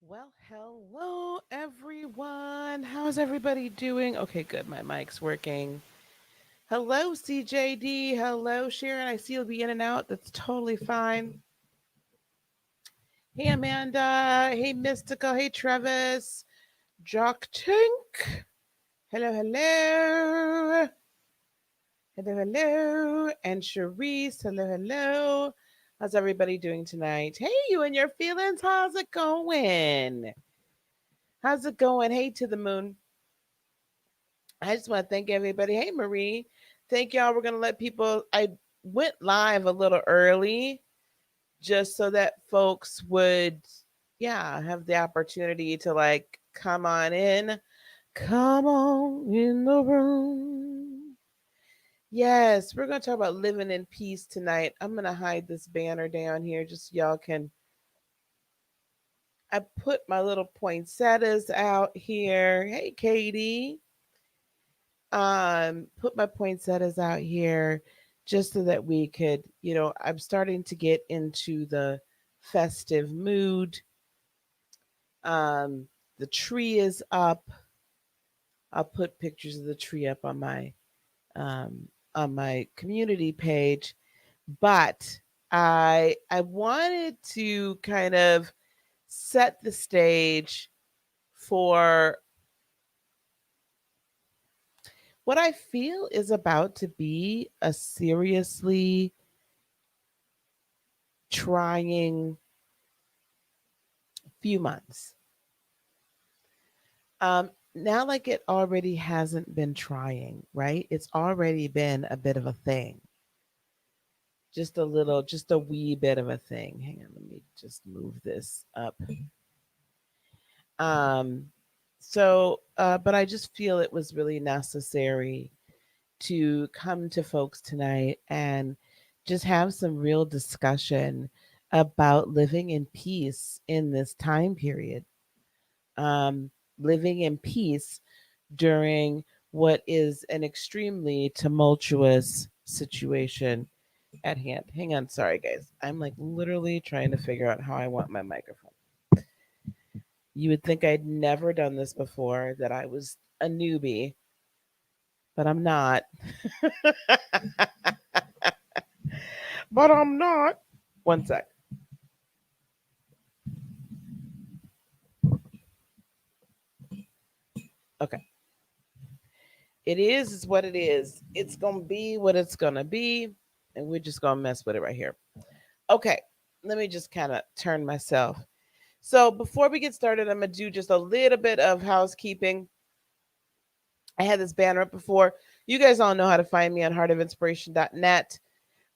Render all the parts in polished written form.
Well, hello everyone. How's everybody doing? Okay, good. My mic's working. Hello, CJD. Hello, Sharon. I see you'll be in and out. That's totally fine. Hey, Amanda. Hey, Mystical. Hey, Travis. Jock Tink. Hello, hello. Hello, hello. And Cherise. Hello, hello. How's everybody doing tonight? Hey, you and your feelings. How's it going? How's it going? Hey, to the moon. I just want to thank everybody. Hey, Marie. Thank y'all. We're going to let people. I went live a little early just so that folks would, yeah, have the opportunity to like come on in. Come on in the room. Yes, we're going to talk about living in peace tonight. I'm going to hide this banner down here just so y'all can. I put my little poinsettias out here. Hey, Katie. Put my poinsettias out here just so that we could, I'm starting to get into the festive mood. um the tree is up. I'll put pictures of the tree up um on my community page, but I wanted to kind of set the stage for what I feel is about to be a seriously trying few months. Now, like it already hasn't been trying, right? It's already been a bit of a thing, just a little, just a wee bit of a thing. Hang on, let me just move this up. Um, but I just feel it was really necessary to come to folks tonight and just have some real discussion about living in peace in this time period. Um, Living in peace during what is an extremely tumultuous situation at hand. Hang on, sorry guys. I'm like literally trying to figure out how I want my microphone. You would think I'd never done this before, that I was a newbie, but I'm not. But I'm not. One sec. Okay. Is what it is. It's going to be what it's going to be. And we're just going to mess with it right here. Okay. Let me just kind of turn myself. So before we get started, I'm going to do just a little bit of housekeeping. I had this banner up before. You guys all know how to find me on heartofinspiration.net.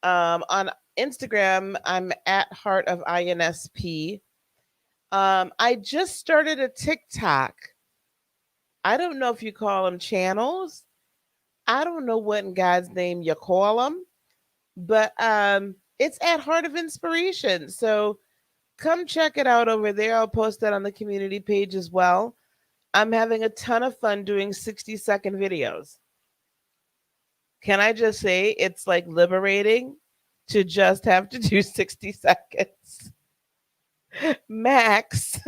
On Instagram, I'm at Heart of INSP. I just started a TikTok. I don't know if you call them channels. I don't know what in God's name you call them, but it's at Heart of Inspiration. So come check it out over there. I'll post that on the community page as well. I'm having a ton of fun doing 60-second videos. Can I just say it's like liberating to just have to do 60 seconds max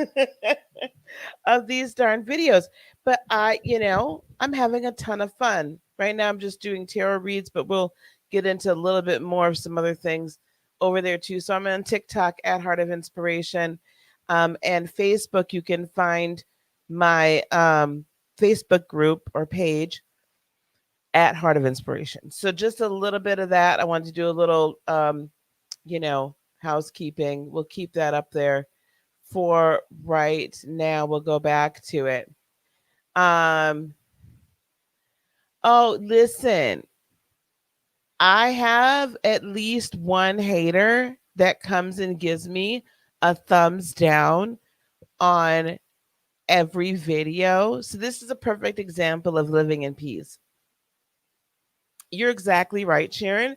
of these darn videos. But I'm having a ton of fun. Right now I'm just doing tarot reads, but we'll get into a little bit more of some other things over there too. So I'm on TikTok at Heart of Inspiration. And Facebook, you can find my Facebook group or page at Heart of Inspiration. So just a little bit of that. I wanted to do a little, housekeeping. We'll keep that up there for right now. We'll go back to it. Um, oh, listen, I have at least one hater that comes and gives me a thumbs down on every video. So this is a perfect example of living in peace. You're exactly right, Sharon.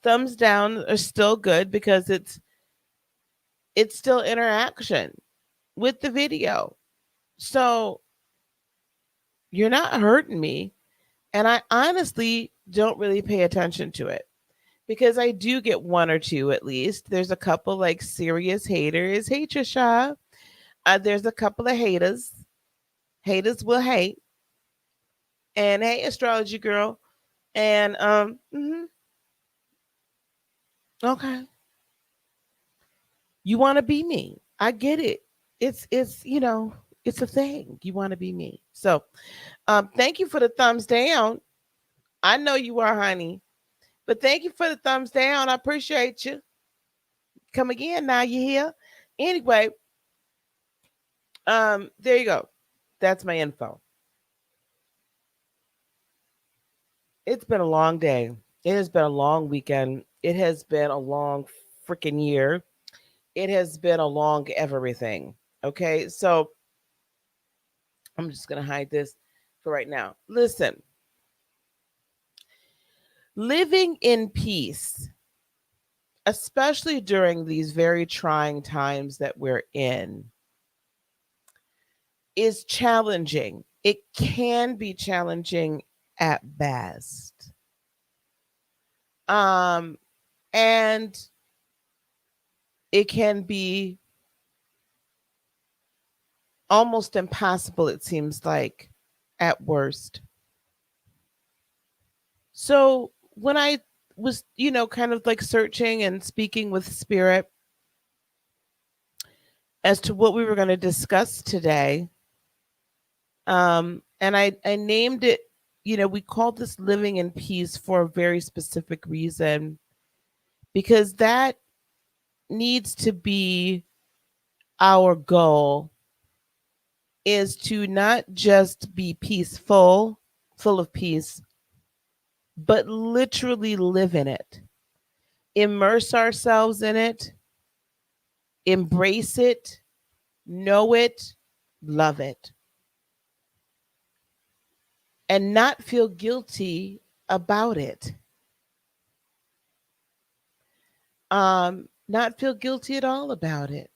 Thumbs down are still good because it's still interaction with the video. So you're not hurting me. And I honestly don't really pay attention to it because I do get one or two at least. There's a couple like serious haters. Hey, Trisha. There's a couple of haters. Haters will hate. And hey, astrology girl. And okay, you want to be me. I get it. It's it's a thing. You want to be me. So thank you for the thumbs down. I know you are, honey. But thank you for the thumbs down. I appreciate you. Come again now, you here. Anyway, there you go. That's my info. It's been a long day. It has been a long weekend. It has been a long freaking year. It has been a long everything. Okay, so I'm just gonna hide this for right now. Listen, living in peace, especially during these very trying times that we're in, is challenging. It can be challenging at best. Um, and it can be almost impossible, it seems like, at worst. So when I was, kind of like searching and speaking with spirit as to what we were going to discuss today, and I named it, we called this living in peace for a very specific reason, because that needs to be our goal, is to not just be peaceful, full of peace, but literally live in it, immerse ourselves in it, embrace it, know it, love it, and not feel guilty about it. Not feel guilty at all about it.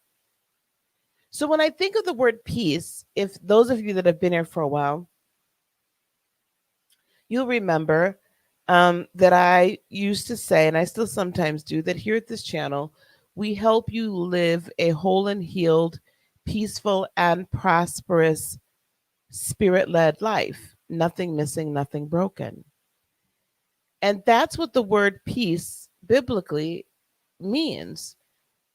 So when I think of the word peace, if those of you that have been here for a while, you'll remember that I used to say, and I still sometimes do, that here at this channel, we help you live a whole and healed, peaceful, and prosperous spirit led life. Nothing missing, nothing broken. And that's what the word peace biblically means.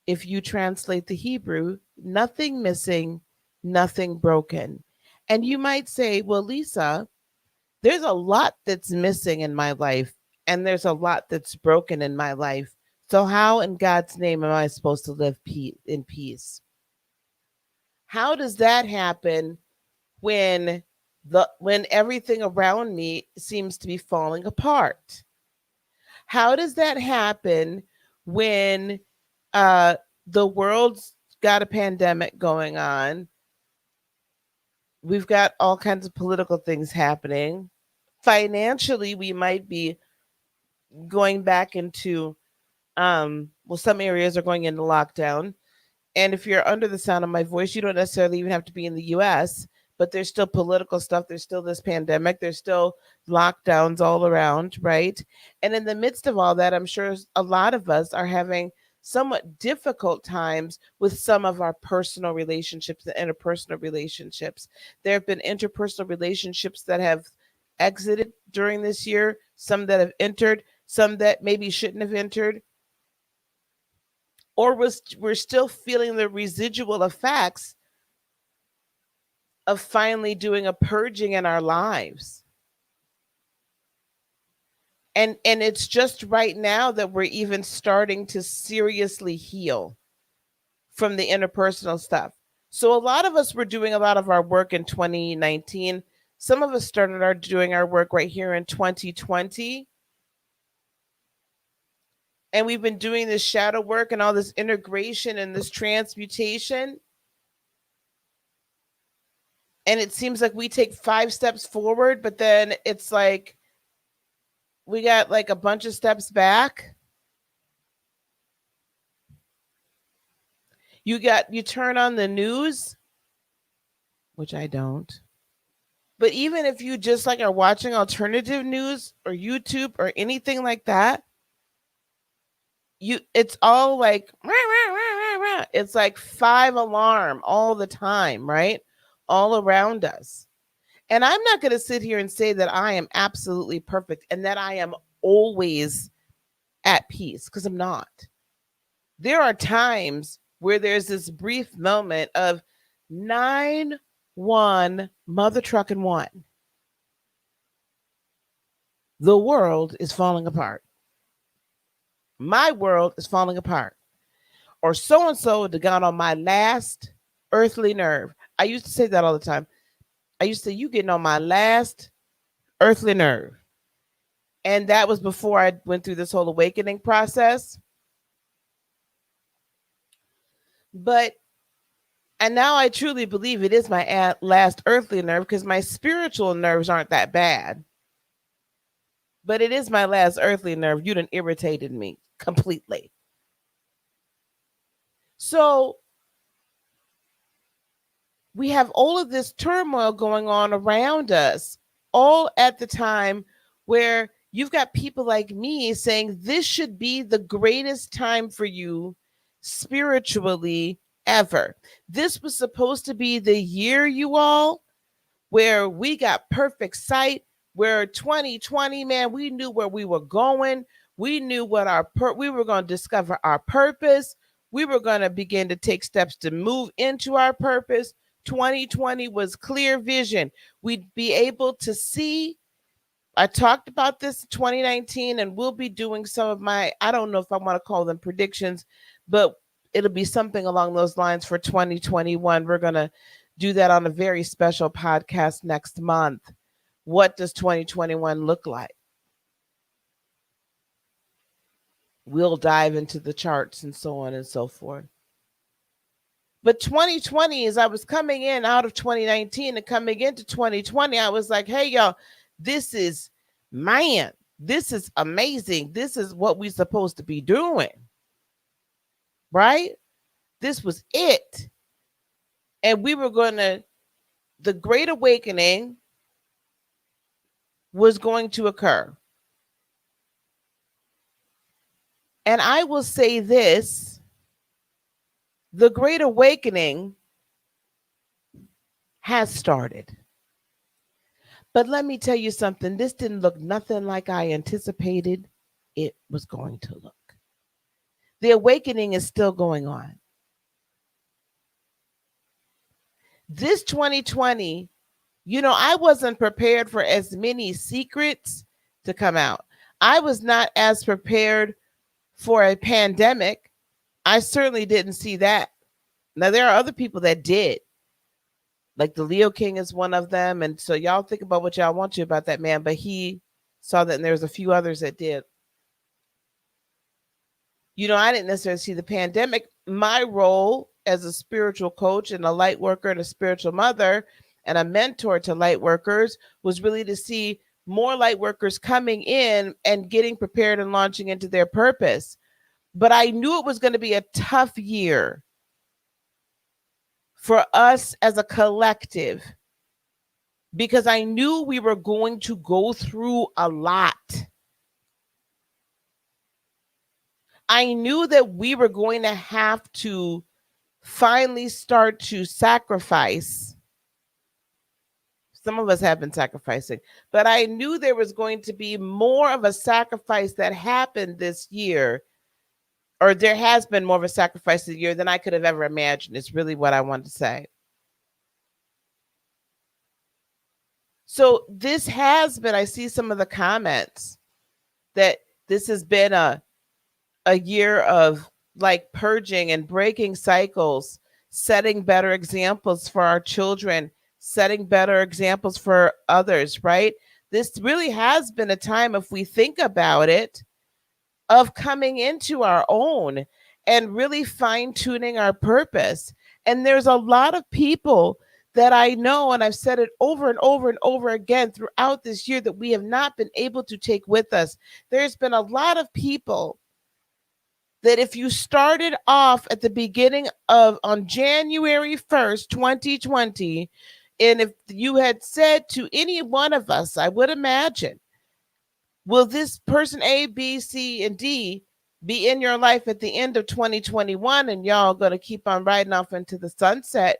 If you translate the Hebrew, nothing missing, nothing broken. And you might say, well, Lisa, there's a lot that's missing in my life, and there's a lot that's broken in my life. So, how in God's name am I supposed to live in peace? How does that happen when when everything around me seems to be falling apart? How does that happen when uh, the world's got a pandemic going on? We've got all kinds of political things happening. Financially, we might be going back into, well, some areas are going into lockdown. And if you're under the sound of my voice, you don't necessarily even have to be in the US, but there's still political stuff. There's still this pandemic. There's still lockdowns all around, right? And in the midst of all that, I'm sure a lot of us are having somewhat difficult times with some of our personal relationships, the interpersonal relationships. There have been interpersonal relationships that have exited during this year, some that have entered, some that maybe shouldn't have entered, or we're still feeling the residual effects of finally doing a purging in our lives. And it's just right now that we're even starting to seriously heal from the interpersonal stuff. So a lot of us were doing a lot of our work in 2019. Some of us started doing our work right here in 2020. And we've been doing this shadow work and all this integration and this transmutation. And it seems like we take 5 steps forward, but then it's like we got like a bunch of steps back. You turn on the news, which I don't. But even if you just like are watching alternative news or YouTube or anything like that, it's all like rah, rah, rah, rah, rah. It's like 5 alarm all the time, right? All around us. And I'm not going to sit here and say that I am absolutely perfect and that I am always at peace, because I'm not. There are times where there's this brief moment of 9-1 mother trucking one. The world is falling apart. My world is falling apart. Or so and so got on my last earthly nerve. I used to say that all the time. I used to say, you getting on my last earthly nerve. And that was before I went through this whole awakening process. But, and now I truly believe it is my last earthly nerve, because my spiritual nerves aren't that bad. But it is my last earthly nerve. You done irritated me completely. So we have all of this turmoil going on around us, all at the time where you've got people like me saying this should be the greatest time for you spiritually ever. This was supposed to be the year, you all, where we got perfect sight, where 2020, man, we knew where we were going. We knew what we were going to discover our purpose. We were going to begin to take steps to move into our purpose. 2020 was clear vision. We'd be able to see. I talked about this in 2019, and we'll be doing some of my, I don't know if I want to call them predictions, but it'll be something along those lines for 2021. We're going to do that on a very special podcast next month. What does 2021 look like? We'll dive into the charts and so on and so forth. But 2020, as I was coming in out of 2019 and coming into 2020, I was like, hey, y'all, this is amazing. This is what we're supposed to be doing. Right? This was it. And we were the Great Awakening was going to occur. And I will say this, the Great Awakening has started. But let me tell you something, this didn't look nothing like I anticipated it was going to look. The awakening is still going on. This 2020, I wasn't prepared for as many secrets to come out. I was not as prepared for a pandemic. I certainly didn't see that. Now, there are other people that did. Like the Leo King is one of them. And so y'all think about what y'all want to about that man, but he saw that, and there's a few others that did. I didn't necessarily see the pandemic. My role as a spiritual coach and a light worker and a spiritual mother and a mentor to light workers was really to see more light workers coming in and getting prepared and launching into their purpose. But I knew it was going to be a tough year for us as a collective, because I knew we were going to go through a lot. I knew that we were going to have to finally start to sacrifice. Some of us have been sacrificing, but I knew there was going to be more of a sacrifice that happened this year, or there has been more of a sacrifice this year than I could have ever imagined. It's really what I want to say. So this has been, I see some of the comments that this has been a year of like purging and breaking cycles, setting better examples for our children, setting better examples for others, right? This really has been a time, if we think about it, of coming into our own and really fine-tuning our purpose. And there's a lot of people that I know, and I've said it over and over and over again throughout this year, that we have not been able to take with us. There's been a lot of people that if you started off at the beginning of on January 1st, 2020, and if you had said to any one of us, I would imagine, will this person A, B, C, and D be in your life at the end of 2021 and y'all going to keep on riding off into the sunset,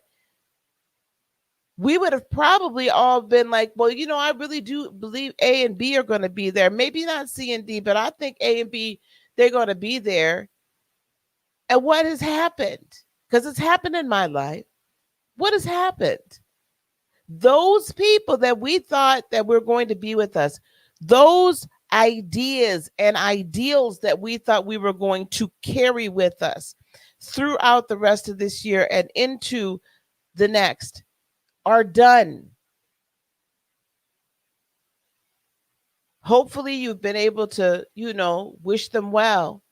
we would have probably all been like, well, I really do believe A and B are going to be there. Maybe not C and D, but I think A and B, they're going to be there. And what has happened? Because it's happened in my life. What has happened? Those people that we thought that were going to be with us, those ideas and ideals that we thought we were going to carry with us throughout the rest of this year and into the next are done. Hopefully you've been able to, wish them well.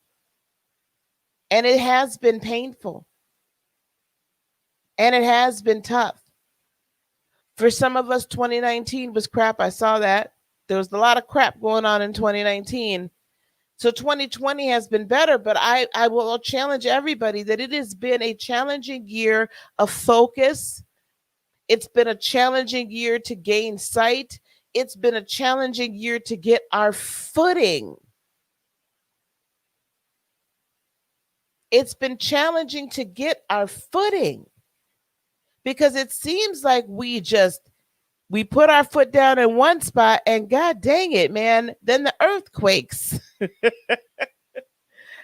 And it has been painful. And it has been tough. For some of us, 2019 was crap. I saw that. There was a lot of crap going on in 2019. So 2020 has been better, but I will challenge everybody that it has been a challenging year of focus. It's been a challenging year to gain sight. It's been a challenging year to get our footing. It's been challenging to get our footing because it seems like we put our foot down in one spot and God dang it, man, then the earth quakes.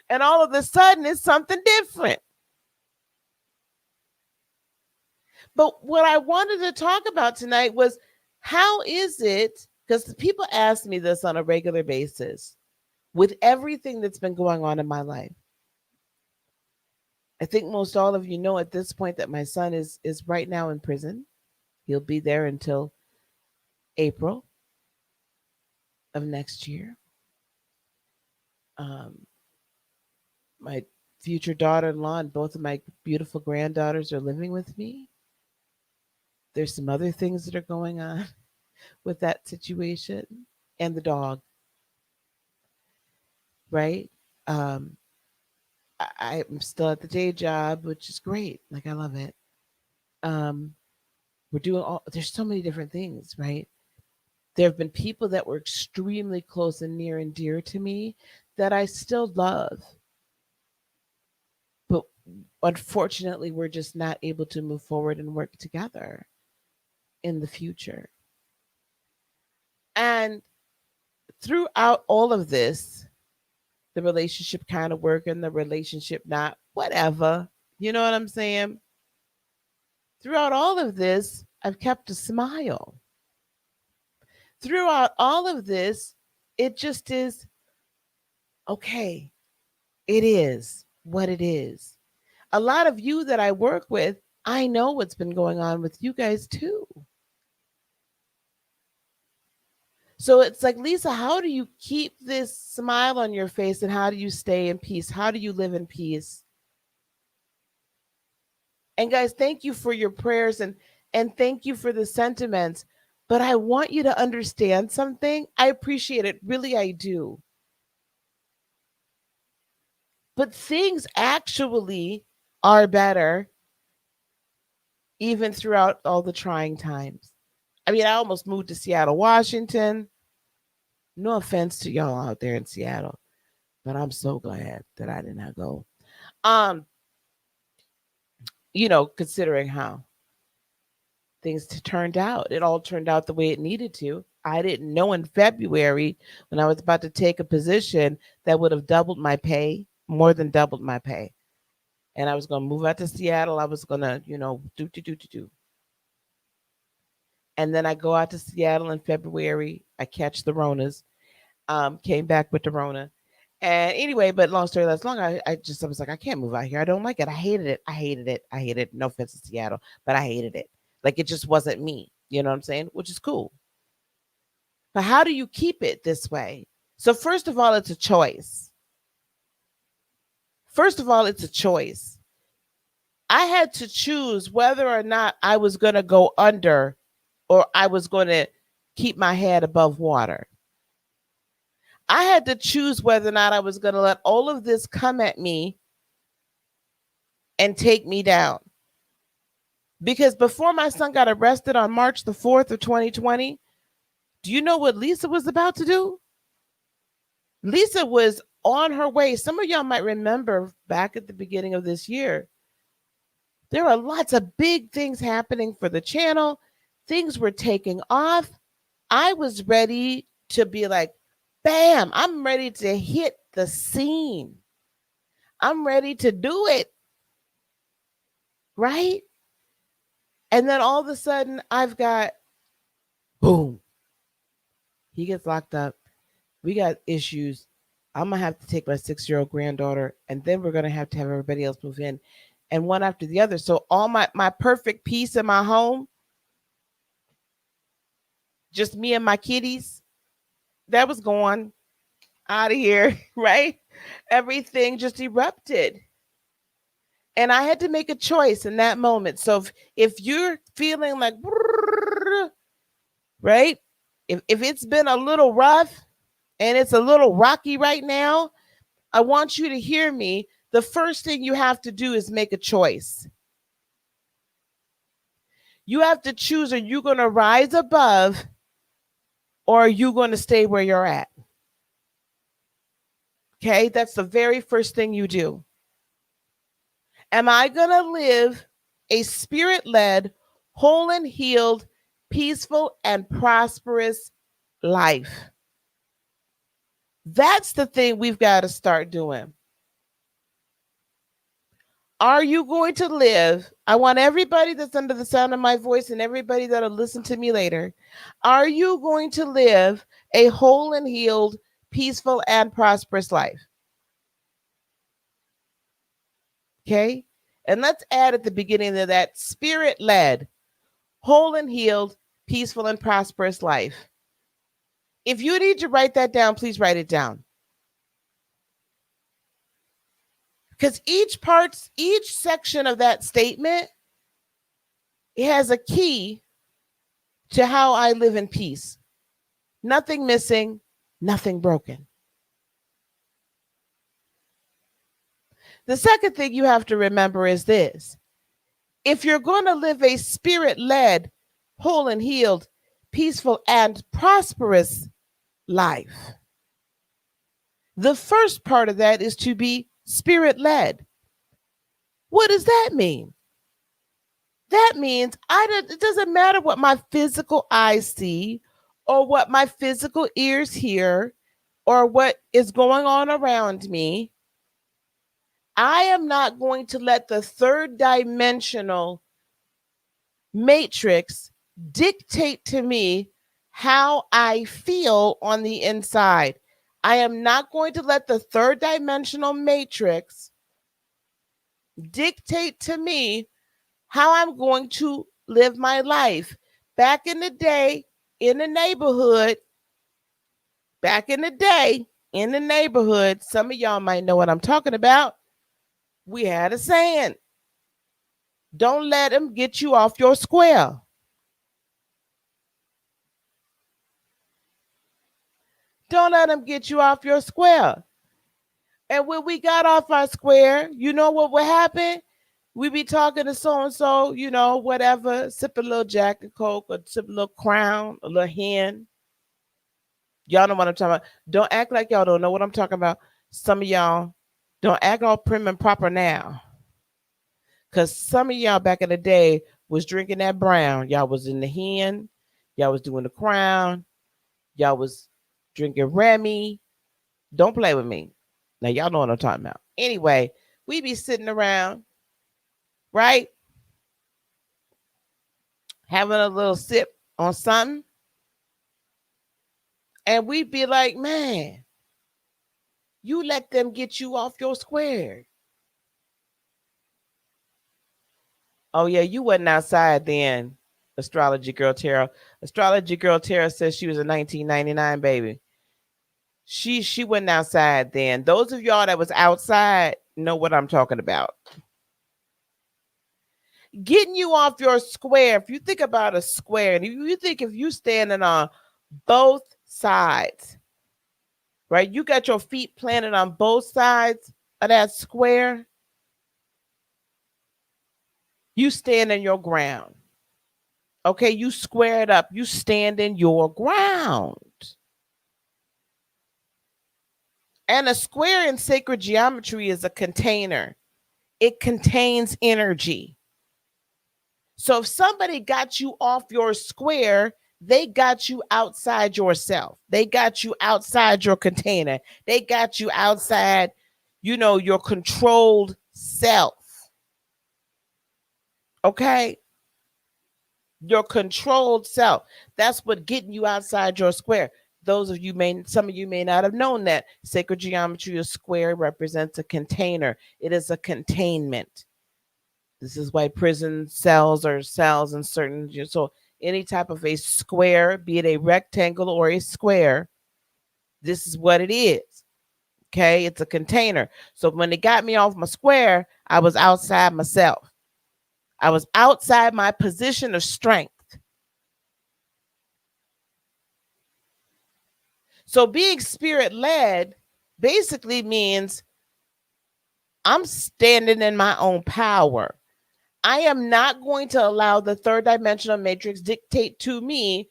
And all of a sudden it's something different. But what I wanted to talk about tonight was how is it, because people ask me this on a regular basis with everything that's been going on in my life. I think most all of you know at this point that my son is right now in prison. He'll be there until April of next year. My future daughter-in-law and both of my beautiful granddaughters are living with me. There's some other things that are going on with that situation and the dog, right? I'm still at the day job, which is great. Like, I love it. We're doing there's so many different things, right? There have been people that were extremely close and near and dear to me that I still love. But unfortunately, we're just not able to move forward and work together in the future. And throughout all of this, the relationship kind of working, the relationship not, whatever. You know what I'm saying? Throughout all of this, I've kept a smile. Throughout all of this, it just is okay. It is what it is. A lot of you that I work with, I know what's been going on with you guys too. So it's like, Lisa, how do you keep this smile on your face and how do you stay in peace? How do you live in peace? And guys, thank you for your prayers and thank you for the sentiments. But I want you to understand something. I appreciate it. Really, I do. But things actually are better even throughout all the trying times. I mean, I almost moved to Seattle, Washington. No offense to y'all out there in Seattle, but I'm so glad that I did not go. Considering how things turned out, it all turned out the way it needed to. I didn't know in February when I was about to take a position that would have doubled my pay, more than doubled my pay. And I was going to move out to Seattle. I was going to, do. And then I go out to Seattle in February. I catch the Ronas. Came back with the Rona. And anyway, but long story less long, I was like, I can't move out here. I don't like it. I hated it. I hated it. I hated it. No offense to Seattle, but I hated it. Like, it just wasn't me. You know what I'm saying? Which is cool. But how do you keep it this way? So first of all, it's a choice. I had to choose whether or not I was going to go under or I was going to keep my head above water. I had to choose whether or not I was going to let all of this come at me and take me down. Because before my son got arrested on March the 4th of 2020, do you know what Lisa was about to do? Lisa was on her way. Some of y'all might remember back at the beginning of this year, there are lots of big things happening for the channel. Things were taking off. I was ready to be like, bam, I'm ready to hit the scene. I'm ready to do it. Right? And then all of a sudden, I've got boom. He gets locked up. We got issues. I'm going to have to take my 6-year-old granddaughter, and then we're going to have everybody else move in, and one after the other. So all my perfect peace in my home, just me and my kitties, that was gone out of here, right? Everything just erupted. And I had to make a choice in that moment. So if you're feeling like, right? If it's been a little rough and it's a little rocky right now, I want you to hear me. The first thing you have to do is make a choice. You have to choose, are you going to rise above or are you going to stay where you're at? Okay, that's the very first thing you do. Am I going to live a spirit led, whole and healed, peaceful, and prosperous life? That's the thing we've got to start doing. Are you going to live? I want everybody that's under the sound of my voice and everybody that'll listen to me later. Are you going to live a whole and healed, peaceful, and prosperous life? Okay. And let's add at the beginning of that spirit led, whole and healed, peaceful, and prosperous life. If you need to write that down, please write it down. Because each section of that statement, it has a key to how I live in peace. Nothing missing, nothing broken. The second thing you have to remember is this. If you're going to live a spirit-led, whole and healed, peaceful, and prosperous life, the first part of that is to be spirit-led. What does that mean? That means it doesn't matter what my physical eyes see or what my physical ears hear or what is going on around me. I am not going to let the third dimensional matrix dictate to me how I feel on the inside. I am not going to let the third dimensional matrix dictate to me how I'm going to live my life. Back in the day, in the neighborhood, some of y'all might know what I'm talking about. We had a saying, don't let them get you off your square. Don't let them get you off your square. And when we got off our square, you know what would happen? We be talking to so-and-so, whatever, sip a little Jack and Coke or sip a little Crown, a little hen. Y'all know what I'm talking about. Don't act like y'all don't know what I'm talking about. Some of y'all don't act all prim and proper now. Because some of y'all back in the day was drinking that brown. Y'all was in the hen. Y'all was doing the Crown. Y'all was drinking Remy. Don't play with me. Now, y'all know what I'm talking about. Anyway, we be sitting around, right? Having a little sip on something. And we'd be like, man, you let them get you off your square. Oh, yeah, you wasn't outside then, Astrology Girl Tara. Astrology Girl Tara says she was a 1999 baby. She wasn't outside then. Those of y'all that was outside know what I'm talking about. Getting you off your square. If you think about a square, and if you standing on both sides, right? You got your feet planted on both sides of that square. You stand in your ground. Okay, you square it up. You stand in your ground. And a square in sacred geometry is a container. It contains energy. So if somebody got you off your square, they got you outside yourself. They got you outside your container. They got you outside, your controlled self. Okay? Your controlled self. That's what getting you outside your square. Some of you may not have known that sacred geometry, a square represents a container. It is a containment. This is why prison cells are cells in certain. So any type of a square, be it a rectangle or a square, this is what it is. Okay, it's a container. So when they got me off my square, I was outside myself. I was outside my position of strength. So being spirit led basically means I'm standing in my own power. I am not going to allow the third dimensional matrix dictate to me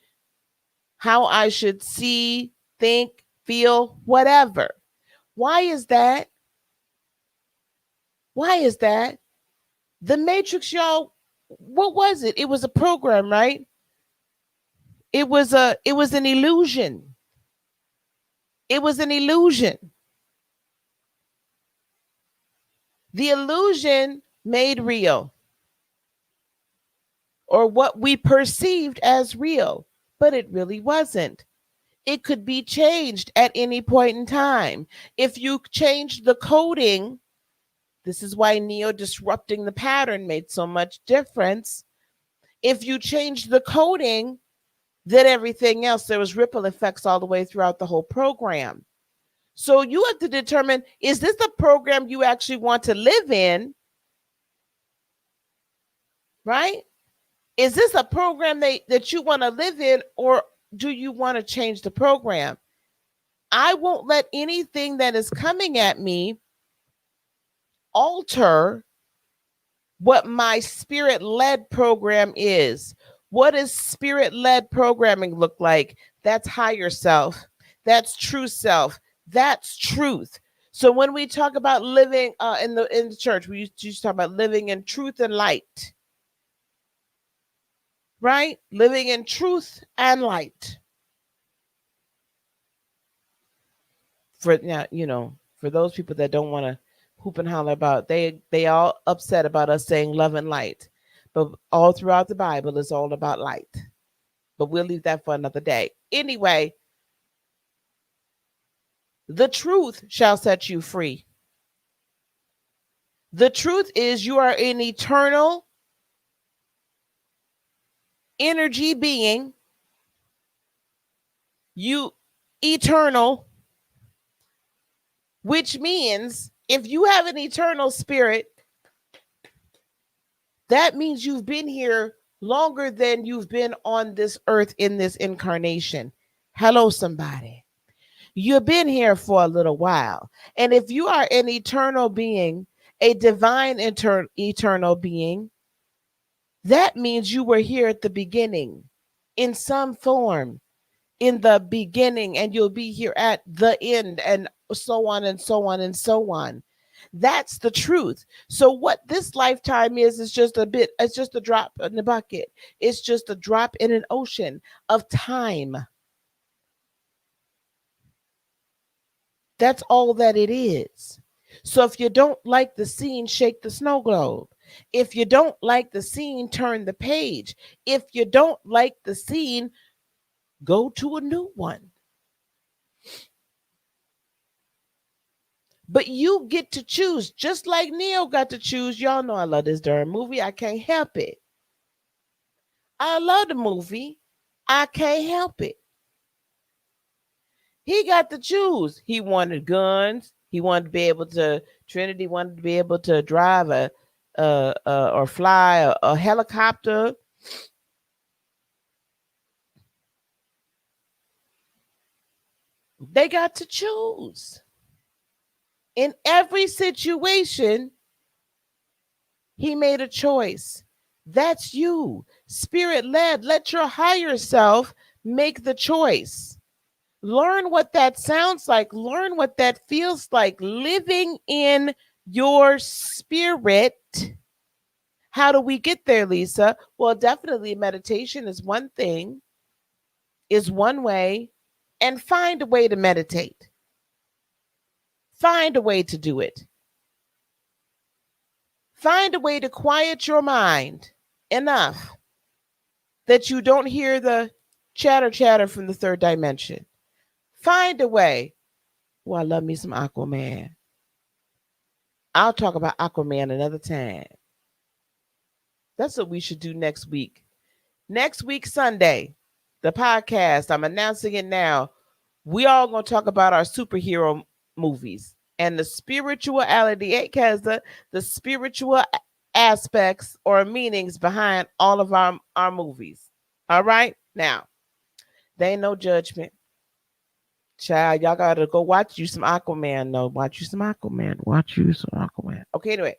how I should see, think, feel, whatever. Why is that? Why is that? The matrix, y'all, what was it? It was a program, right? It was an illusion. It was an illusion. The illusion made real, or what we perceived as real, but it really wasn't. It could be changed at any point in time. If you changed the coding, this is why Neo disrupting the pattern made so much difference. If you changed the coding, then everything else, there was ripple effects all the way throughout the whole program. So you have to determine, is this the program you actually want to live in? Right? Is this a program that you want to live in, or do you want to change the program? I won't let anything that is coming at me alter what my spirit led program is. What does spirit led programming look like? That's higher self. That's true self. That's truth. So when we talk about living in the church, we used to talk about living in truth and light. Right? Living in truth and light. For now, for those people that don't want to hoop and holler about, they all upset about us saying love and light. But all throughout the Bible is all about light. But we'll leave that for another day. Anyway, the truth shall set you free. The truth is you are an eternal energy being. You eternal, which means if you have an eternal spirit, that means you've been here longer than you've been on this earth in this incarnation. Hello, somebody. You've been here for a little while. And if you are an eternal being, a divine eternal being, that means you were here at the beginning in some form, in the beginning, and you'll be here at the end, and so on and so on and so on. That's the truth. So what this lifetime is just it's just a drop in the bucket. It's just a drop in an ocean of time. That's all that it is. So if you don't like the scene, shake the snow globe. If you don't like the scene, turn the page. If you don't like the scene, go to a new one. But you get to choose, just like Neo got to choose. Y'all know I love this darn movie. I can't help it. I love the movie. I can't help it. He got to choose. He wanted guns. He wanted to be able to. Trinity wanted to be able to drive or fly a helicopter. They got to choose. In every situation, he made a choice. That's you. Spirit led. Let your higher self make the choice. Learn what that sounds like. Learn what that feels like. Living in your spirit. How do we get there, Lisa? Well, definitely meditation is one thing, is one way, and find a way to meditate. Find a way to do it. Find a way to quiet your mind enough that you don't hear the chatter from the third dimension. Find a way. Oh, I love me some Aquaman. I'll talk about Aquaman another time. That's what we should do next week. Next week, Sunday, the podcast, I'm announcing it now. We all going to talk about our superhero movies and the spirituality, because the spiritual aspects or meanings behind all of our movies. All right? Now, there ain't no judgment. Child, y'all got to go watch you some Aquaman. No, watch you some Aquaman. Watch you some Aquaman. Okay, anyway,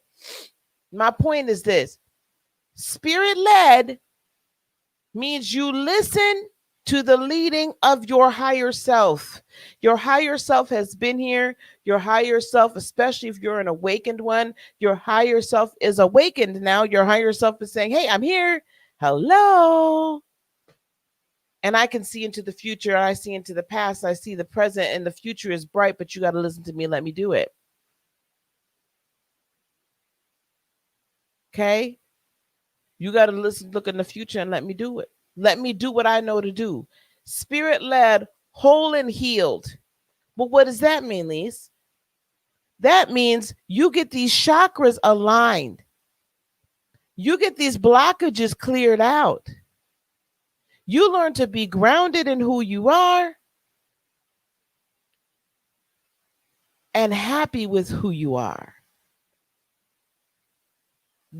my point is this. Spirit led means you listen to the leading of your higher self. Your higher self has been here. Your higher self, especially if you're an awakened one, your higher self is awakened now. Your higher self is saying, hey, I'm here. Hello. And I can see into the future. I see into the past. I see the present, and the future is bright, but you got to listen to me and let me do it. Okay? You got to listen, look in the future and let me do it. Let me do what I know to do. Spirit led, whole and healed. But what does that mean, Lise? That means you get these chakras aligned. You get these blockages cleared out. You learn to be grounded in who you are and happy with who you are.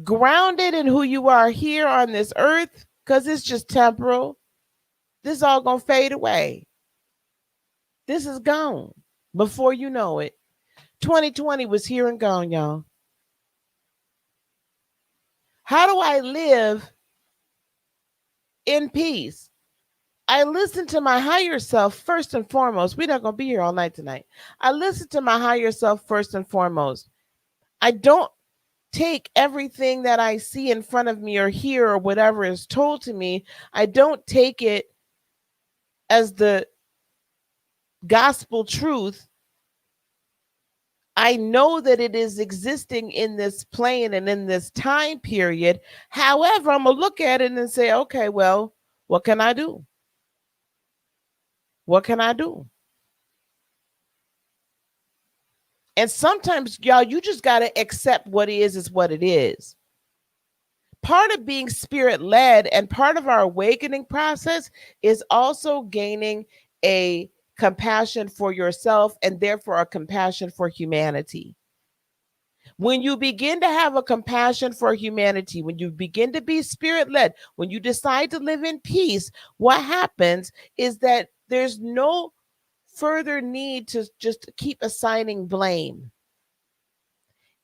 Grounded in who you are here on this earth, because it's just temporal. This is all going to fade away. This is gone before you know it. 2020 was here and gone, y'all. How do I live in peace? I listen to my higher self first and foremost. We're not going to be here all night tonight. I listen to my higher self first and foremost. I don't take everything that I see in front of me or hear or whatever is told to me. I don't take it as the gospel truth. I know that it is existing in this plane and in this time period. However, I'm going to look at it and say, okay, well, what can I do? What can I do? And sometimes, y'all, you just got to accept what is what it is. Part of being spirit led and part of our awakening process is also gaining a compassion for yourself and therefore a compassion for humanity. When you begin to have a compassion for humanity, when you begin to be spirit led, when you decide to live in peace, what happens is that there's no further need to just keep assigning blame.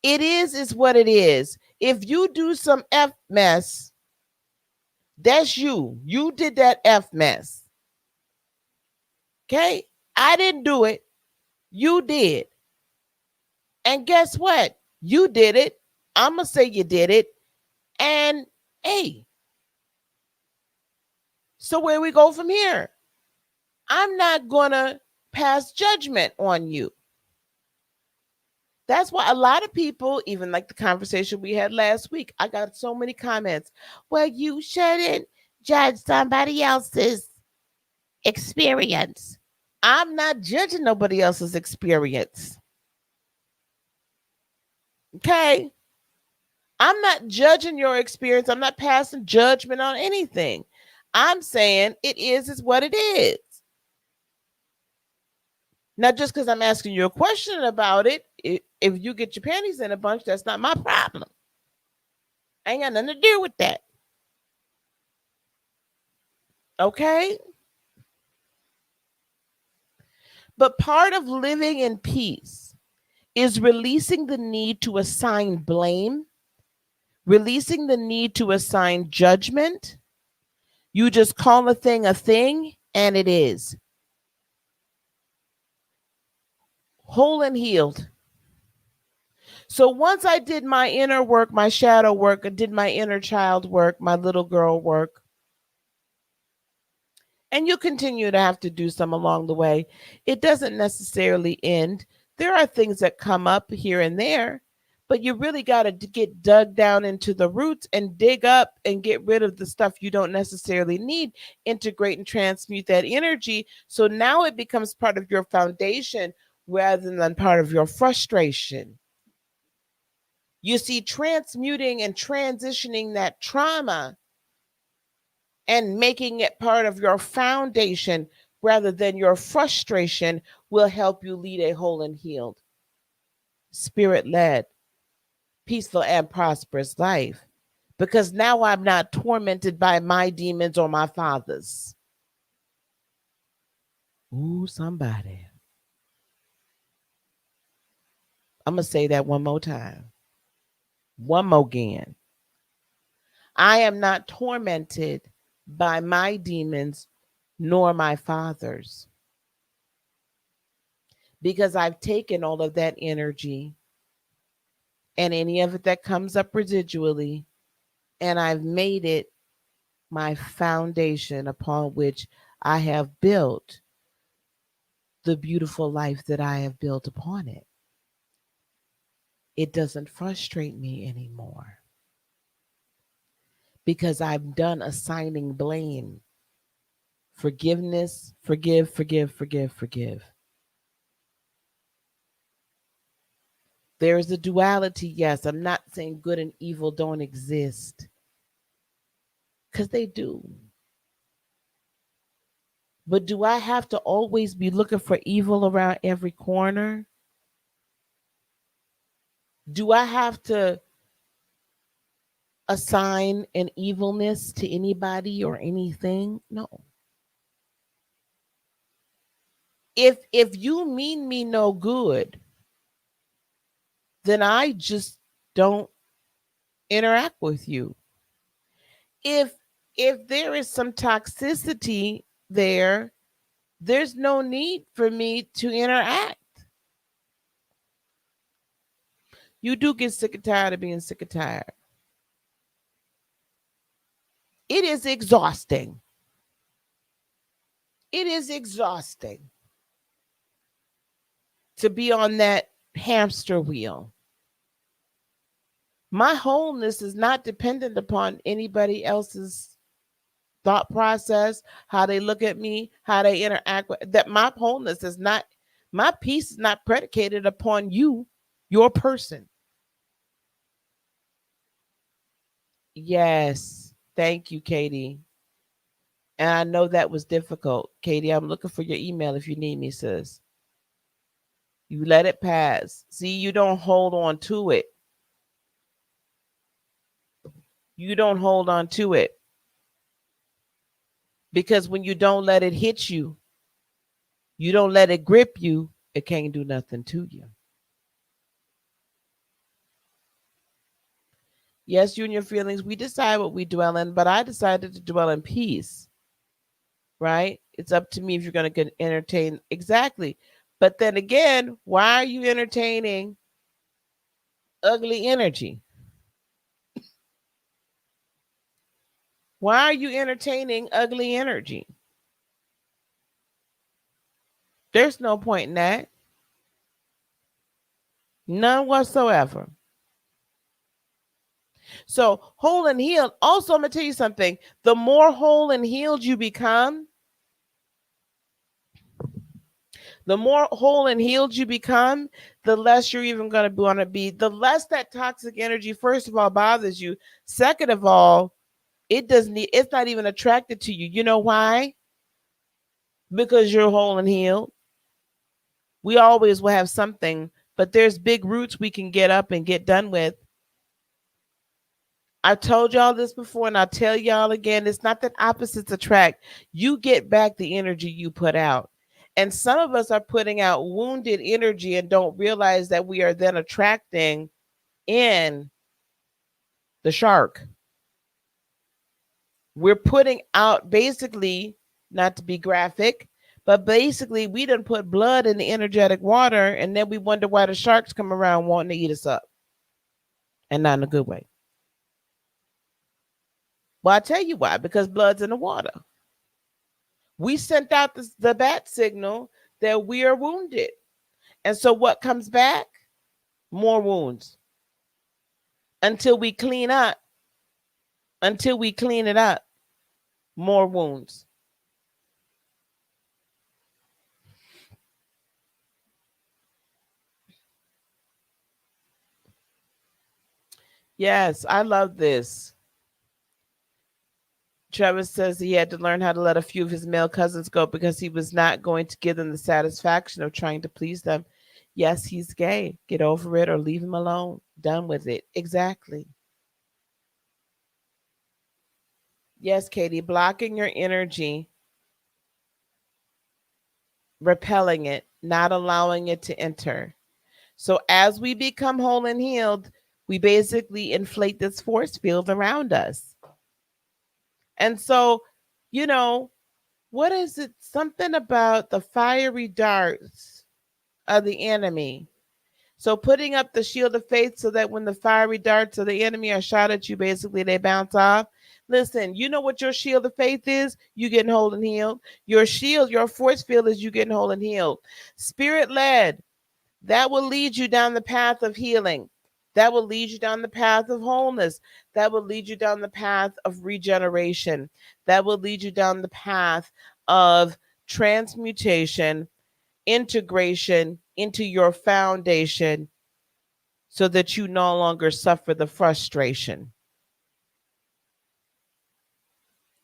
It is what it is. If you do some F mess, that's you. You did that F mess. Okay? I didn't do it. You did. And guess what? You did it. I'm going to say you did it. And hey, so where we go from here? I'm not going to pass judgment on you. That's why a lot of people, even like the conversation we had last week, I got so many comments. Well, you shouldn't judge somebody else's experience. I'm not judging nobody else's experience. Okay? I'm not judging your experience. I'm not passing judgment on anything. I'm saying it is what it is. Not just because I'm asking you a question about it. If you get your panties in a bunch, that's not my problem. I ain't got nothing to do with that. Okay? But part of living in peace is releasing the need to assign blame, releasing the need to assign judgment. You just call a thing and it is. whole and healed. So once I did my inner work, my shadow work, I did my inner child work, my little girl work, and you continue to have to do some along the way. It doesn't necessarily end. There are things that come up here and there, but you really got to get dug down into the roots and dig up and get rid of the stuff you don't necessarily need, integrate and transmute that energy. So now it becomes part of your foundation rather than part of your frustration. You see, transmuting and transitioning that trauma and making it part of your foundation rather than your frustration will help you lead a whole and healed, spirit led, peaceful, and prosperous life. Because now I'm not tormented by my demons or my father's. Ooh, somebody. I'm going to say that one more time. One more again. I am not tormented by my demons nor my father's because I've taken all of that energy and any of it that comes up residually, and I've made it my foundation upon which I have built the beautiful life that I have built upon it. It doesn't frustrate me anymore because I've done assigning blame. Forgiveness, forgive, forgive, forgive, forgive. There is a duality, yes. I'm not saying good and evil don't exist because they do. But do I have to always be looking for evil around every corner? Do I have to assign an evilness to anybody or anything? No. If you mean me no good, then I just don't interact with you. If if there is some toxicity there, there's no need for me to interact. You do get sick and tired of being sick and tired. It is exhausting. It is exhausting to be on that hamster wheel. My wholeness is not dependent upon anybody else's thought process, how they look at me, how they interact with that. My wholeness is not, my peace is not predicated upon you, your person. Yes. Thank you, Katie. And I know that was difficult. Katie, I'm looking for your email if you need me, sis. You let it pass. See, you don't hold on to it. You don't hold on to it. Because when you don't let it hit you, you don't let it grip you, it can't do nothing to you. Yes, you and your feelings, we decide what we dwell in, but I decided to dwell in peace, right? It's up to me if you're going to get entertained. Exactly. But then again, why are you entertaining ugly energy? Why are you entertaining ugly energy? There's no point in that. None whatsoever. So, whole and healed. Also, I'm going to tell you something. The more whole and healed you become, the more whole and healed you become, the less you're even going to want to be. The less that toxic energy, first of all, bothers you. Second of all, it's not even attracted to you. You know why? Because you're whole and healed. We always will have something, but there's big roots we can get up and get done with. I've told y'all this before and I'll tell y'all again. It's not that opposites attract. You get back the energy you put out. And some of us are putting out wounded energy and don't realize that we are then attracting in the shark. We're putting out basically, not to be graphic, But basically, we done put blood in the energetic water, and then we wonder why the sharks come around wanting to eat us up, and not in a good way. Well, I tell you why, because blood's in the water. We sent out the bat signal that we are wounded. And so what comes back? More wounds. Until we clean up, until we clean it up, more wounds. Yes, I love this. Travis says he had to learn how to let a few of his male cousins go because he was not going to give them the satisfaction of trying to please them. Yes, he's gay. Get over it or leave him alone. Done with it. Exactly. Yes, Katie, blocking your energy, repelling it, not allowing it to enter. So as we become whole and healed, we basically inflate this force field around us. And so, you know, what is it? Something about the fiery darts of the enemy. So putting up the shield of faith so that when the fiery darts of the enemy are shot at you, basically they bounce off. Listen, you know what your shield of faith is? You getting whole and healed. Your shield, your force field is you getting whole and healed. Spirit led, that will lead you down the path of healing. That will lead you down the path of wholeness. That will lead you down the path of regeneration. That will lead you down the path of transmutation, integration into your foundation so that you no longer suffer the frustration.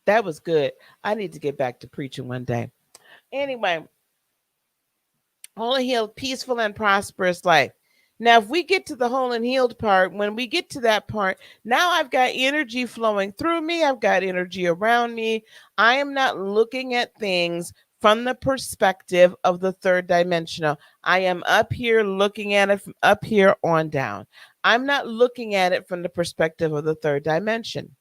That was good. I need to get back to preaching one day. Anyway, whole and healed, peaceful and prosperous life. Now, if we get to the whole and healed part, when we get to that part, now I've got energy flowing through me. I've got energy around me. I am not looking at things from the perspective of the third dimensional. I am up here looking at it from up here on down. I'm not looking at it from the perspective of the third dimension.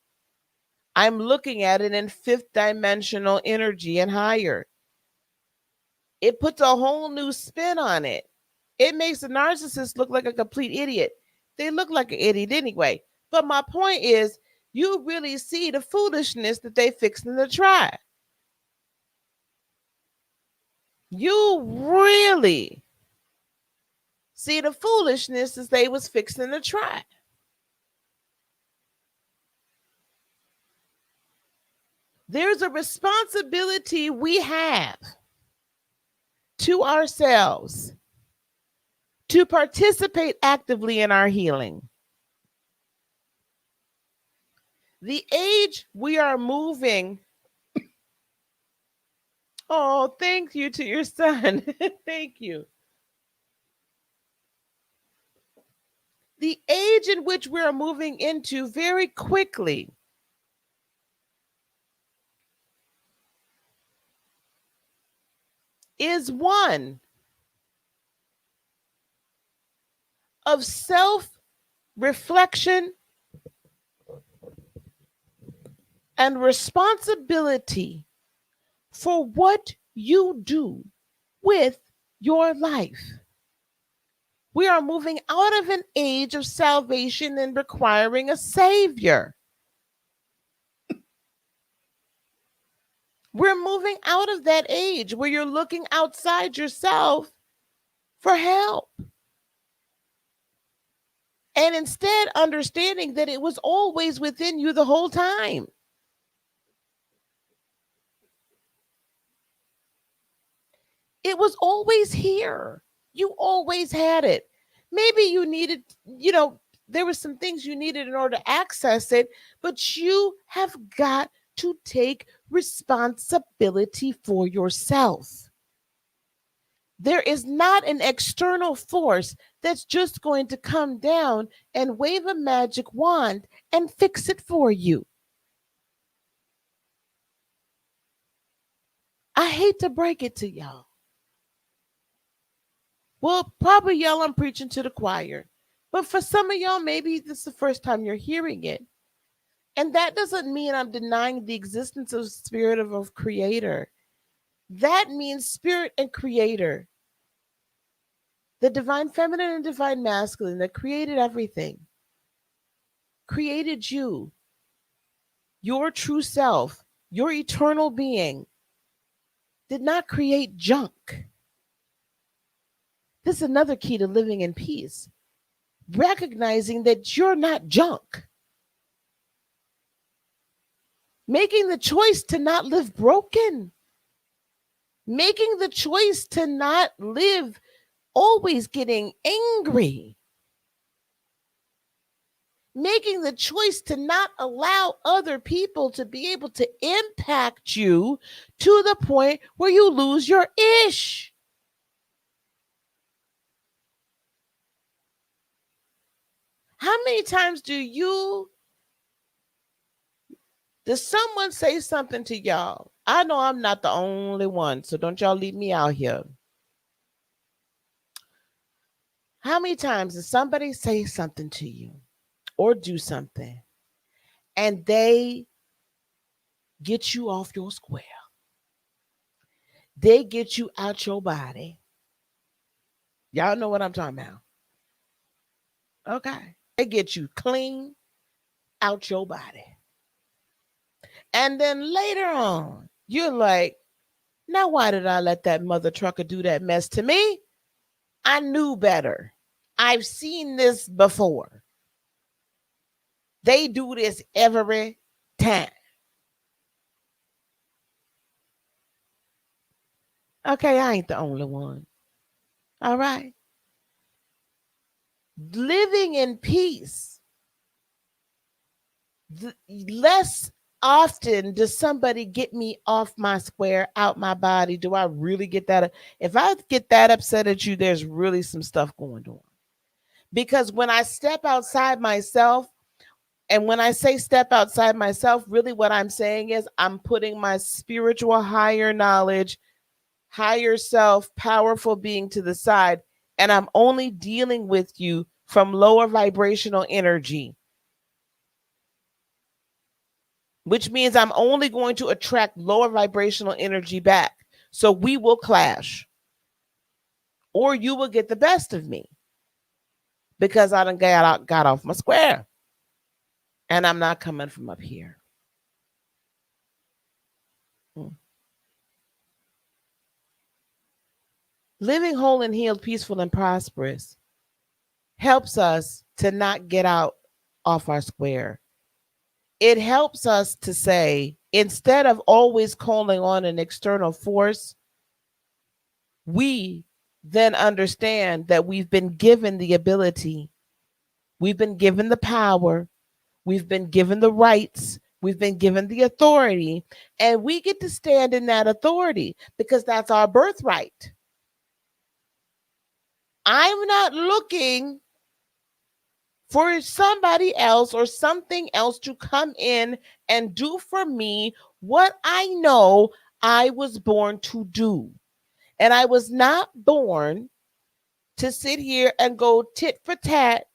I'm looking at it in fifth dimensional energy and higher. It puts a whole new spin on it. It makes the narcissist look like a complete idiot. They look like an idiot anyway. But my point is, you really see the foolishness that they fixing to try. You really see the foolishness as they was fixing to try. There's a responsibility we have to ourselves to participate actively in our healing. The age we are moving. Oh, thank you to your son. Thank you. The age in which we are moving into very quickly is one of self reflection and responsibility for what you do with your life. We are moving out of an age of salvation and requiring a savior. We're moving out of that age where you're looking outside yourself for help. And instead, understanding that it was always within you the whole time. It was always here. You always had it. Maybe you needed, there were some things you needed in order to access it, but you have got to take responsibility for yourself. There is not an external force that's just going to come down and wave a magic wand and fix it for you. I hate to break it to y'all. Well, probably y'all, I'm preaching to the choir. But for some of y'all, maybe this is the first time you're hearing it. And that doesn't mean I'm denying the existence of the spirit of a creator. That means spirit and creator, the divine feminine and divine masculine that created everything, created you, your true self, your eternal being, did not create junk. This is another key to living in peace. Recognizing that you're not junk. Making the choice to not live broken. Making the choice to not live always getting angry. Making the choice to not allow other people to be able to impact you to the point where you lose your ish. How many times does someone say something to y'all? I know I'm not the only one, so don't y'all leave me out here. How many times does somebody say something to you or do something and they get you off your square? They get you out your body. Y'all know what I'm talking about. Okay. They get you clean out your body. And then later on, you're like, now why did I let that mother trucker do that mess to me? I knew better. I've seen this before. They do this every time. Okay, I ain't the only one. All right. Living in peace. Less often does somebody get me off my square, out my body. Do I really get that? If I get that upset at you, there's really some stuff going on. Because when I step outside myself, and when I say step outside myself, really what I'm saying is I'm putting my spiritual higher knowledge, higher self, powerful being to the side, and I'm only dealing with you from lower vibrational energy, which means I'm only going to attract lower vibrational energy back. So we will clash, or you will get the best of me because I done got off my square and I'm not coming from up here. Mm. Living whole and healed, peaceful and prosperous helps us to not get out off our square. It helps us to say, instead of always calling on an external force, we then understand that we've been given the ability, we've been given the power, we've been given the rights, we've been given the authority, and we get to stand in that authority because that's our birthright. I'm not looking for somebody else or something else to come in and do for me what I know I was born to do. And I was not born to sit here and go tit for tat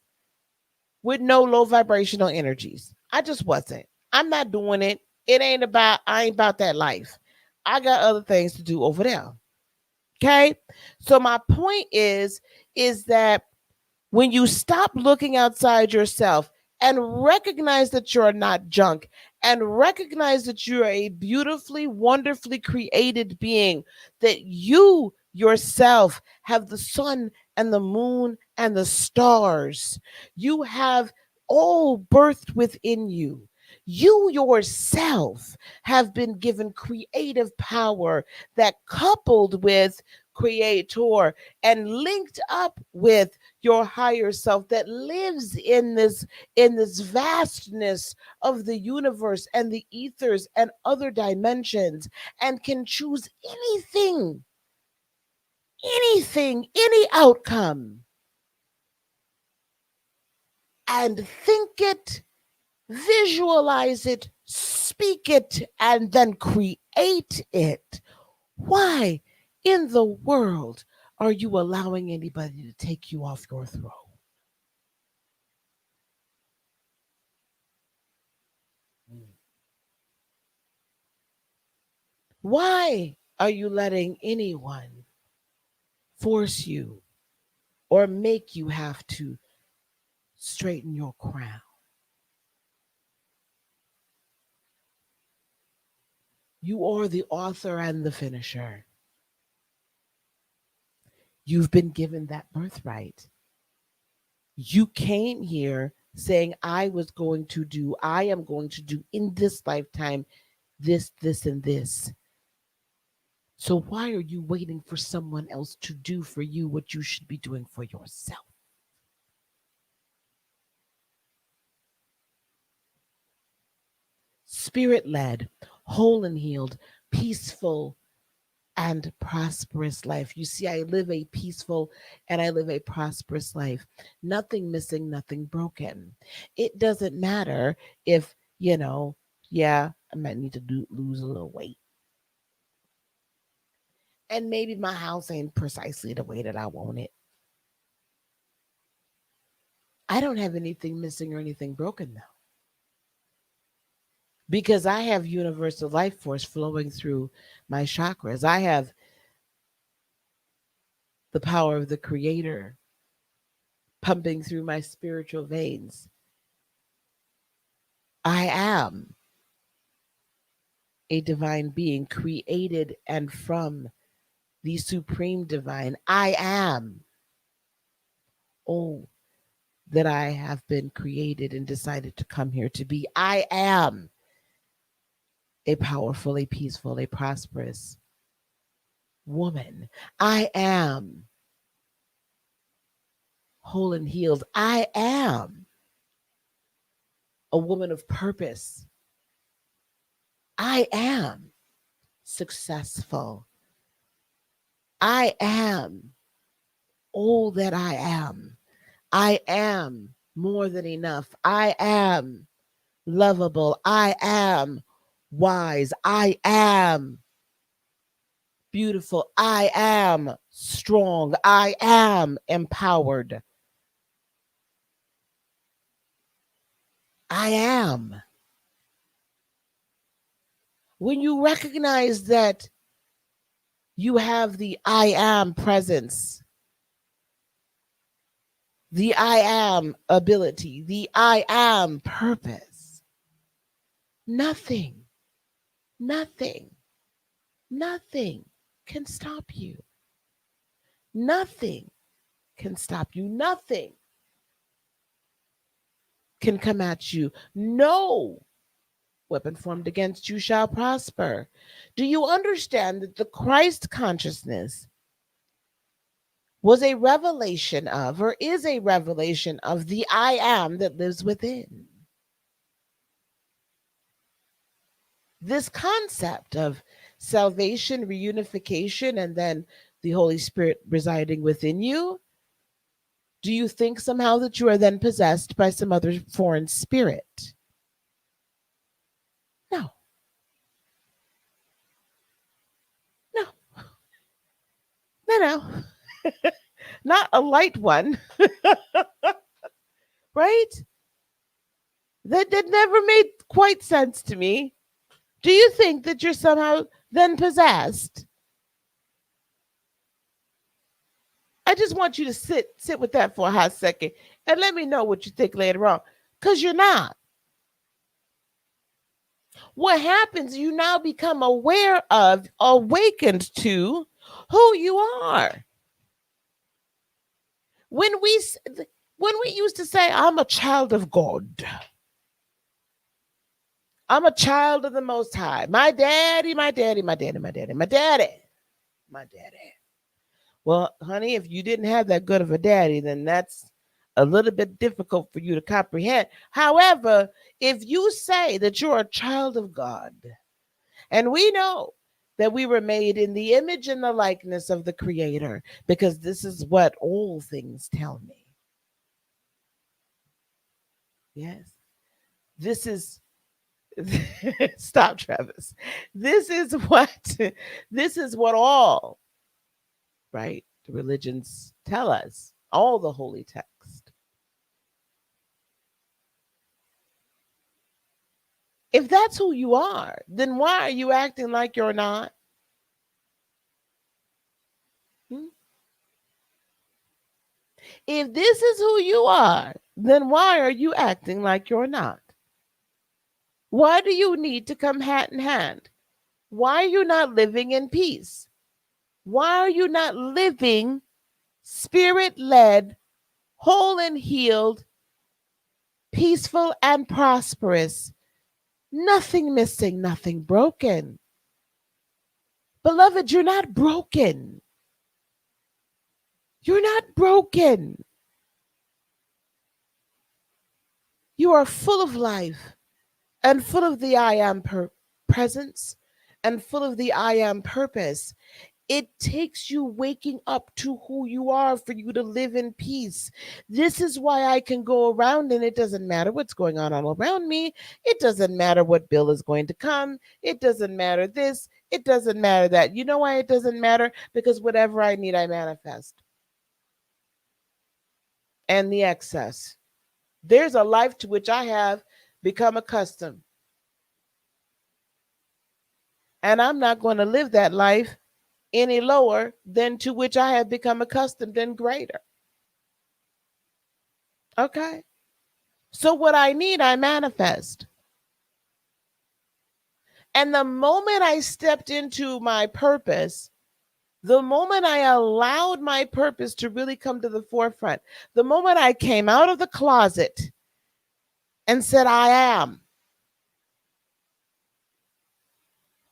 with no low vibrational energies. I just wasn't. I'm not doing it. I ain't about that life. I got other things to do over there. Okay? So my point is that when you stop looking outside yourself and recognize that you're not junk and recognize that you're a beautifully, wonderfully created being, that you yourself have the sun and the moon and the stars, you have all birthed within you. You yourself have been given creative power that, coupled with creator and linked up with your higher self that lives in this vastness of the universe and the ethers and other dimensions, and can choose any outcome, and think it, visualize it, speak it, and then create it. Why in the world are you allowing anybody to take you off your throne? Why? Are you letting anyone force you or make you have to straighten your crown? You are the author and the finisher. You've been given that birthright. You came here saying, I am going to do in this lifetime this, this, and this. So why are you waiting for someone else to do for you what you should be doing for yourself? Spirit led, whole and healed, peaceful, and prosperous life. You see, I live a peaceful and I live a prosperous life. Nothing missing, nothing broken. It doesn't matter if, yeah, I might need to lose a little weight. And maybe my house ain't precisely the way that I want it. I don't have anything missing or anything broken though. Because I have universal life force flowing through my chakras. I have the power of the creator pumping through my spiritual veins. I am a divine being created and from the supreme divine. I am all that I have been created and decided to come here to be. I am a powerful, a peaceful, a prosperous woman. I am whole and healed. I am a woman of purpose. I am successful. I am all that I am. I am more than enough. I am lovable. I am wise. I am beautiful. I am strong. I am empowered. I am. When you recognize that you have the I am presence, the I am ability, the I am purpose, nothing, nothing, nothing can stop you. Nothing can stop you. Nothing can come at you. No weapon formed against you shall prosper. Do you understand that the Christ consciousness was a revelation of, or is a revelation of, the I am that lives within? This concept of salvation, reunification, and then the Holy Spirit residing within you, do you think somehow that you are then possessed by some other foreign spirit? No, no, no, no. Not a light one, right? That never made quite sense to me. Do you think that you're somehow then possessed? I just want you to sit with that for a hot second and let me know what you think later on. Because you're not. What happens, you now become aware of, awakened to who you are. When we when we used to say, I'm a child of God, I'm a child of the Most High. My daddy, my daddy, my daddy, my daddy, my daddy, my daddy. Well, honey, if you didn't have that good of a daddy, then that's a little bit difficult for you to comprehend. However, if you say that you're a child of God, and we know that we were made in the image and the likeness of the Creator, because this is what all things tell me. Yes. This is stop, Travis. This is what this is what all, right, the religions tell us, all the holy text. If that's who you are, then why are you acting like you're not? Hmm? If this is who you are, then why are you acting like you're not? Why do you need to come hand in hand? Why are you not living in peace? Why are you not living spirit led, whole and healed, peaceful and prosperous? Nothing missing, nothing broken. Beloved, you're not broken. You're not broken. You are full of life and full of the I am presence and full of the I am purpose. It takes you waking up to who you are for you to live in peace. This is why I can go around and it doesn't matter what's going on all around me. It doesn't matter what bill is going to come. It doesn't matter this. It doesn't matter that. You know why it doesn't matter? Because whatever I need, I manifest. And the excess. There's a life to which I have become accustomed. And I'm not going to live that life any lower than to which I have become accustomed and greater. Okay? So what I need, I manifest. And the moment I stepped into my purpose, the moment I allowed my purpose to really come to the forefront, the moment I came out of the closet and said, I am,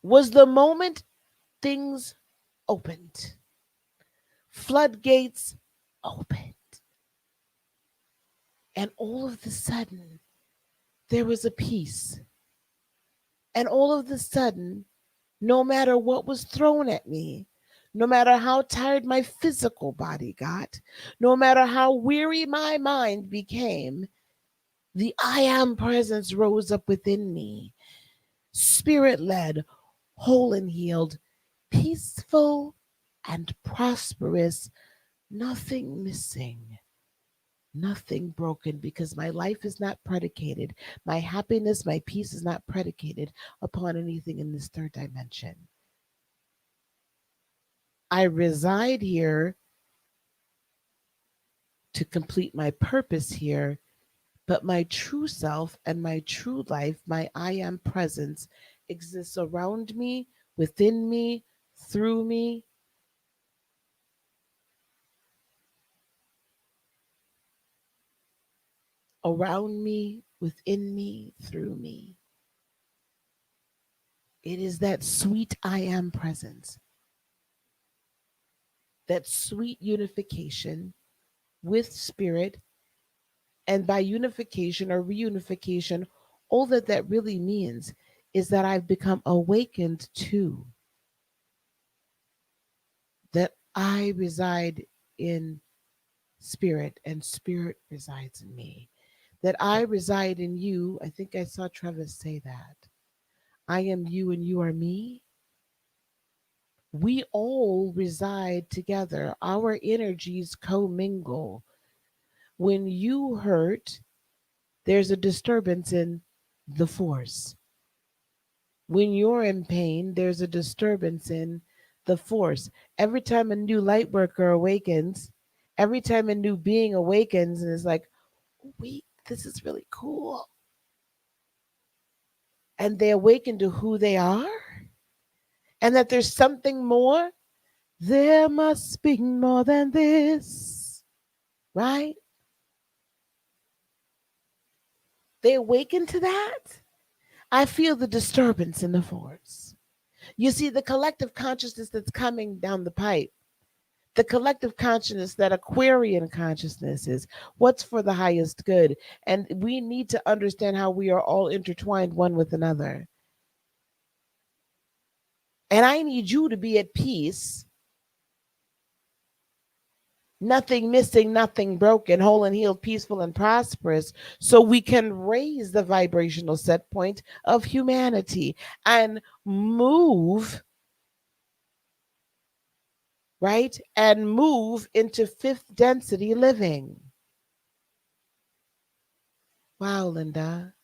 was the moment things opened. Floodgates opened. And all of a sudden, there was a peace. And all of a sudden, no matter what was thrown at me, no matter how tired my physical body got, no matter how weary my mind became, the I am presence rose up within me, spirit led, whole and healed, peaceful and prosperous, nothing missing. Nothing broken because my life is not predicated. My happiness, my peace is not predicated upon anything in this third dimension. I reside here to complete my purpose here, but my true self and my true life, my I am presence, exists around me, within me, through me, around me, within me, through me. It is that sweet I am presence, that sweet unification with spirit, and by unification or reunification, all that that really means is that I've become awakened to that I reside in spirit and spirit resides in me. That I reside in you. I think I saw Travis say that. I am you and you are me. We all reside together. Our energies commingle. When you hurt, there's a disturbance in the force. When you're in pain, there's a disturbance in the force. Every time a new light worker awakens, every time a new being awakens and is like, wait, this is really cool. And they awaken to who they are and that there's something more. There must be more than this, right? They awaken to that. I feel the disturbance in the force. You see, the collective consciousness that's coming down the pipe, the collective consciousness, that Aquarian consciousness is what's for the highest good. And we need to understand how we are all intertwined one with another. And I need you to be at peace, nothing missing, nothing broken, whole and healed, peaceful and prosperous, so we can raise the vibrational set point of humanity and move, right? And move into fifth density living. Wow, Linda.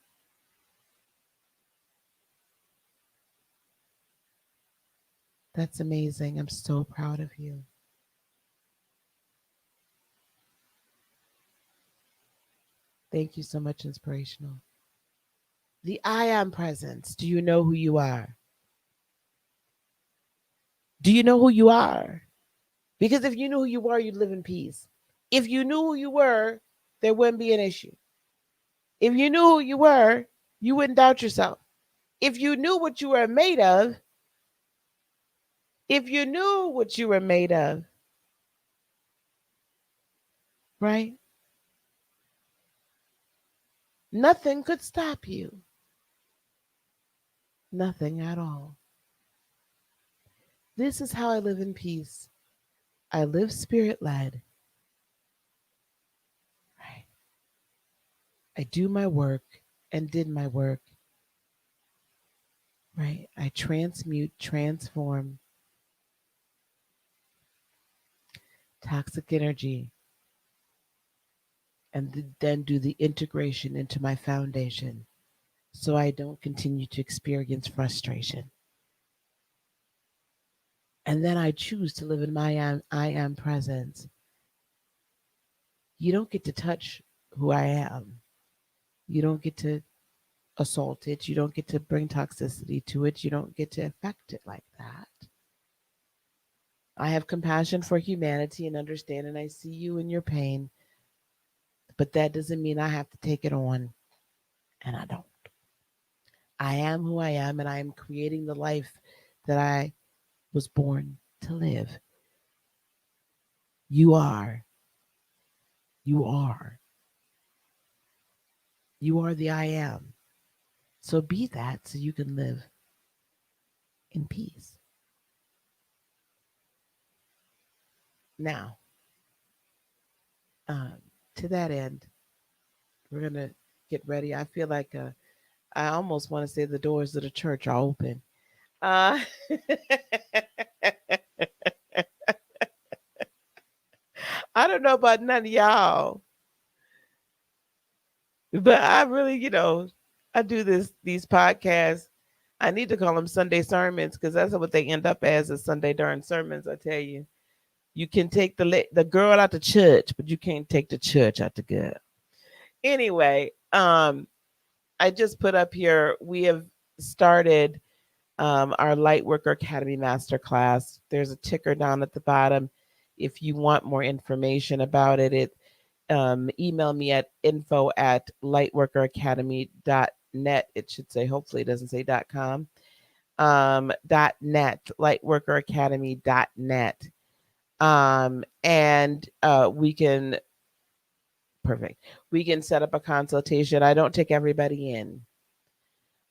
That's amazing. I'm so proud of you. Thank you so much, Inspirational. The I am presence. Do you know who you are? Do you know who you are? Because if you knew who you were, you'd live in peace. If you knew who you were, there wouldn't be an issue. If you knew who you were, you wouldn't doubt yourself. If you knew what you were made of, if you knew what you were made of, right? Nothing could stop you. Nothing at all. This is how I live in peace. I live spirit led. Right? I do my work and did my work. Right? I transmute, transform toxic energy and then do the integration into my foundation so I don't continue to experience frustration. And then I choose to live in my I am presence. You don't get to touch who I am. You don't get to assault it. You don't get to bring toxicity to it. You don't get to affect it like that. I have compassion for humanity and understand, and I see you in your pain, but that doesn't mean I have to take it on, and I don't. I am who I am, and I am creating the life that I was born to live. You are. You are. You are the I am. So be that so you can live in peace. Now, um, to that end, we're going to get ready. I feel like I almost want to say the doors of the church are open. Uh, I don't know about none of y'all, but I really, I do these podcasts. I need to call them Sunday sermons because that's what they end up as is Sunday darn sermons. I tell you, you can take the girl out the church, but you can't take the church out the girl. Anyway, I just put up here. We have started our Lightworker Academy Masterclass. There's a ticker down at the bottom. If you want more information about it, email me at info@lightworkeracademy.net. It should say, hopefully it doesn't say .com. .net, lightworkeracademy.net. And we can, perfect. We can set up a consultation. I don't take everybody in.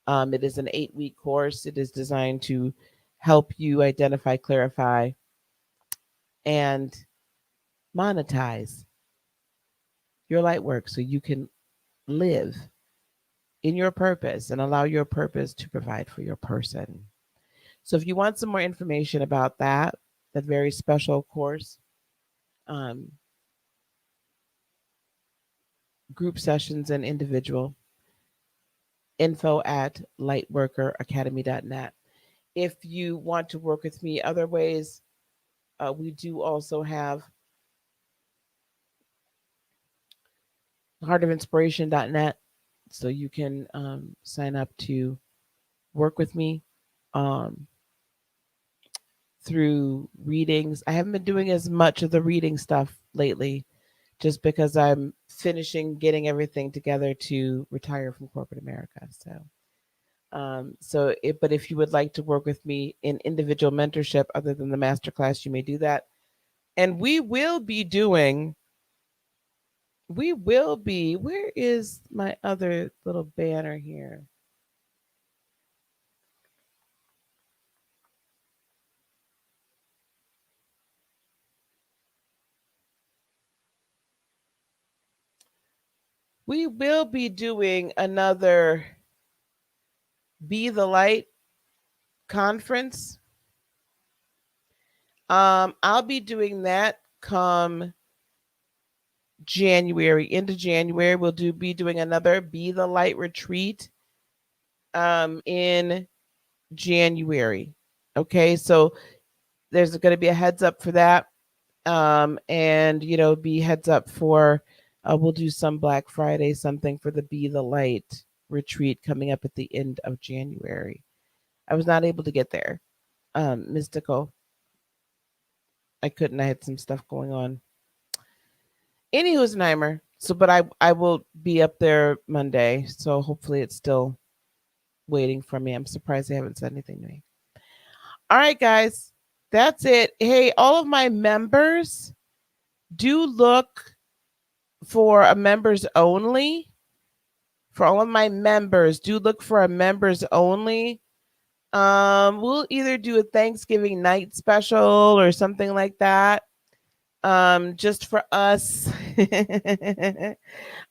It is an 8-week course. It is designed to help you identify, clarify, and monetize your light work so you can live in your purpose and allow your purpose to provide for your person. So if you want some more information about that very special course, um, group sessions and individual, info@lightworkeracademy.net. If you want to work with me other ways, we do also have heartofinspiration.net. So you can sign up to work with me um, through readings. I haven't been doing as much of the reading stuff lately just because I'm finishing getting everything together to retire from corporate America. But if you would like to work with me in individual mentorship other than the masterclass, you may do that. And where is my other little banner here? We will be doing another Be the Light conference. I'll be doing that come January, into January. We'll be doing another Be the Light retreat in January. Okay, so there's going to be a heads up for that, and be heads up for We'll do some Black Friday, something for the Be the Light retreat coming up at the end of January. I was not able to get there. Mystical. I couldn't. I had some stuff going on. Anywho's Neimer. So, but I will be up there Monday. So hopefully it's still waiting for me. I'm surprised they haven't said anything to me. All right, guys. That's it. Hey, all of my members, do look for a members only. For all of my members, do look for a members only. We'll either do a Thanksgiving night special or something like that. Just for us.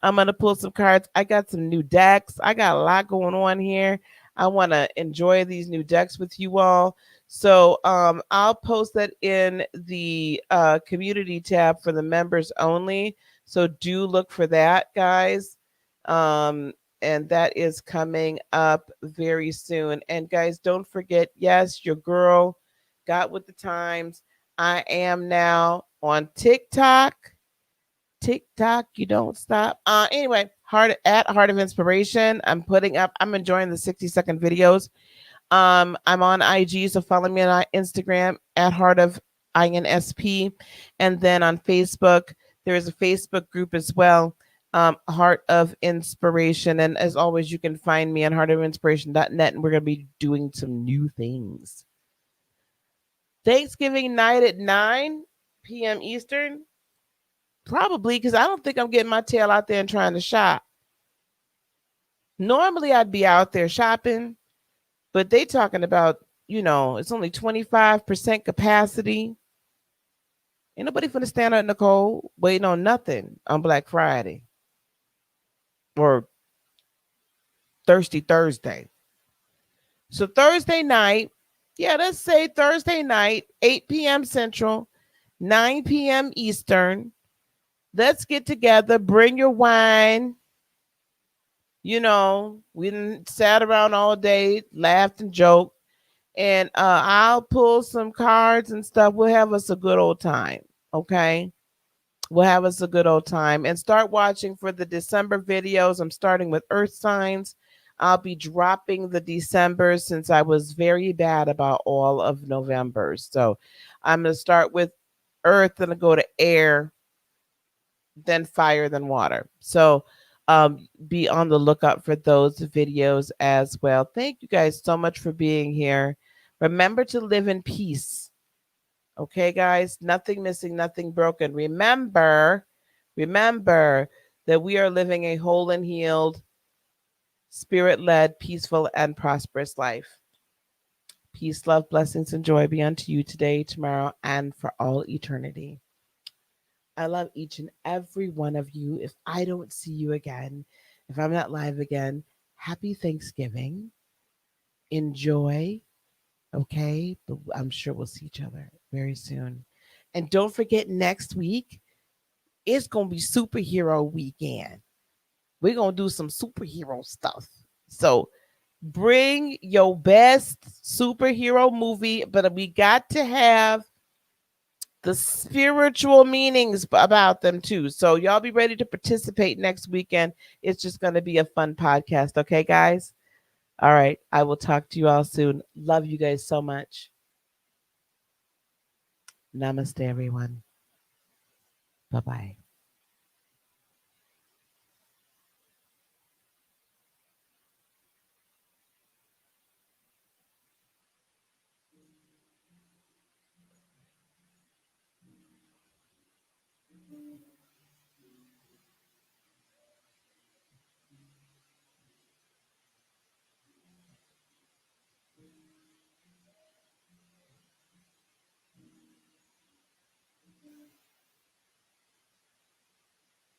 I'm gonna pull some cards. I got some new decks. I got a lot going on here. I want to enjoy these new decks with you all. So I'll post that in the community tab for the members only. So do look for that, guys. Um, and that is coming up very soon. And guys, don't forget, yes, your girl got with the times. I am now on TikTok. TikTok, you don't stop. Anyway, Heart of Inspiration. I'm enjoying the 60-second videos. I'm on IG, so follow me on Instagram at Heart of INSP. And then on Facebook, there is a Facebook group as well, Heart of Inspiration. And as always, you can find me on heartofinspiration.net, and we're going to be doing some new things. Thanksgiving night at 9 p.m. Eastern. Probably because I don't think I'm getting my tail out there and trying to shop. Normally I'd be out there shopping, but they talking about, it's only 25% capacity. Ain't nobody finna stand out in the cold waiting on nothing on Black Friday or Thirsty Thursday. So Thursday night, let's say Thursday night, 8 p.m. Central, 9 p.m. Eastern. Let's get together, bring your wine. We sat around all day, laughed and joked, and I'll pull some cards and stuff. We'll have us a good old time. Okay. We'll have us a good old time and start watching for the December videos. I'm starting with Earth signs. I'll be dropping the December since I was very bad about all of November. So I'm going to start with Earth and go to air, then fire, then water. So be on the lookout for those videos as well. Thank you guys so much for being here. Remember to live in peace. Okay, guys, nothing missing, nothing broken. Remember that we are living a whole and healed, spirit-led, peaceful, and prosperous life. Peace, love, blessings, and joy be unto you today, tomorrow, and for all eternity. I love each and every one of you. If I don't see you again, if I'm not live again, happy Thanksgiving. Enjoy. Okay. But I'm sure we'll see each other very soon. And don't forget, next week, it's going to be superhero weekend. We're going to do some superhero stuff. So bring your best superhero movie, but we got to have the spiritual meanings about them too. So y'all be ready to participate next weekend. It's just going to be a fun podcast. Okay, guys? All right. I will talk to you all soon. Love you guys so much. Namaste, everyone. Bye bye.